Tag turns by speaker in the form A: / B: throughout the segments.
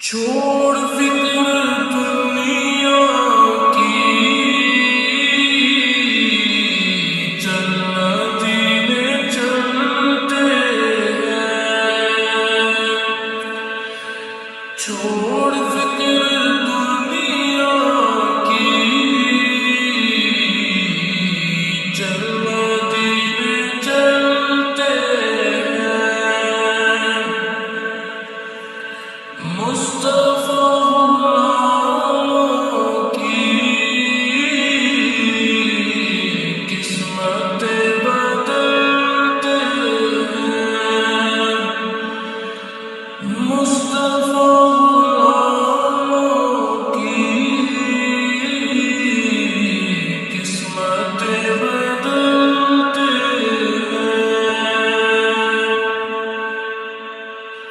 A: چھوڑ فکر دنیا کی، چلنا دین چلتے ہیں۔ چھوڑ فکر دنیا کی، چلنا دین چلتے ہیں۔ مصطفیٰ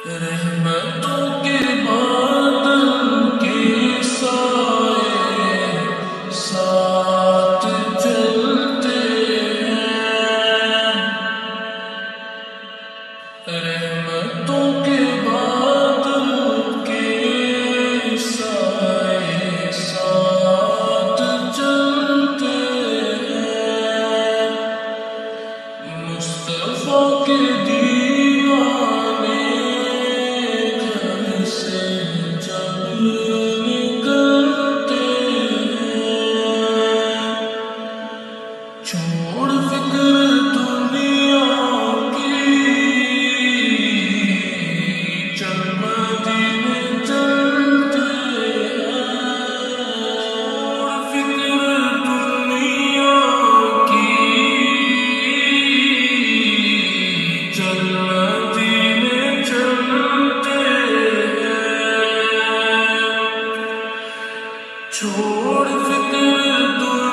A: رحمتوں کے بادل کے سائے ساتھ چلتے ہیں۔ رحمتوں کے بادل کے سائے ساتھ چلتے ہیں۔ مصطفیٰ کے چھوڑ فکر دنیا کی، چل مدینے چلتے ہیں۔ چھوڑ فکر دنیا کی، چل مدینے چلتے ہیں۔ چھوڑ فکر دنیا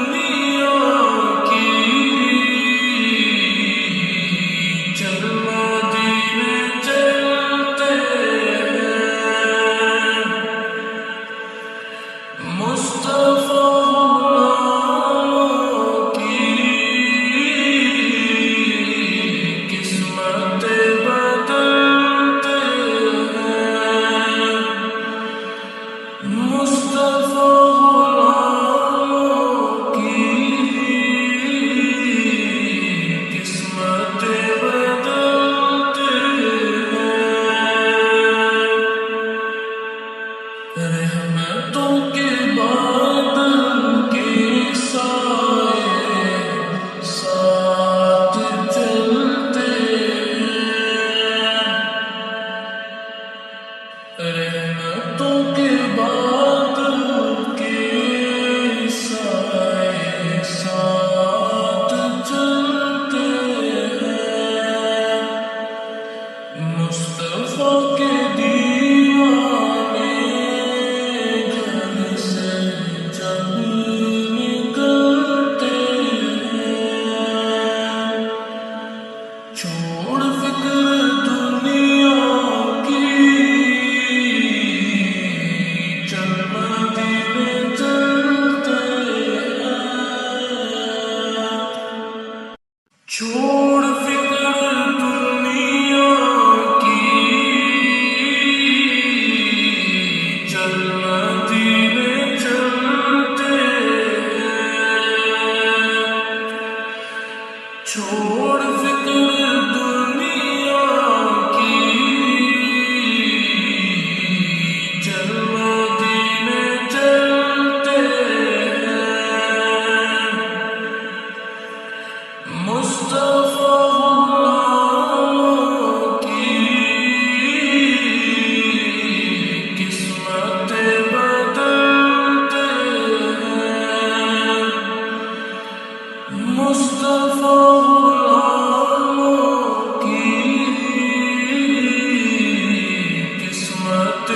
A: رحمتوں کے بادل کے سائے ساتھ چلتے ہیں۔ رحمتوں کے بادل کے سائے ساتھ چلتے ہیں۔ مصطفیٰ کے چھوڑ فکر دنیا کی، چل مدینے چلتے ہیں۔ چھوڑ فکر دنیا کی، چل مدینے چلتے ہیں۔ چھوڑ فکر دنیا کی، چل مدینے چلتے ہیں۔ مصطفیٰ کی قسمت بدلتے ہیں۔ مصطفیٰ قسمت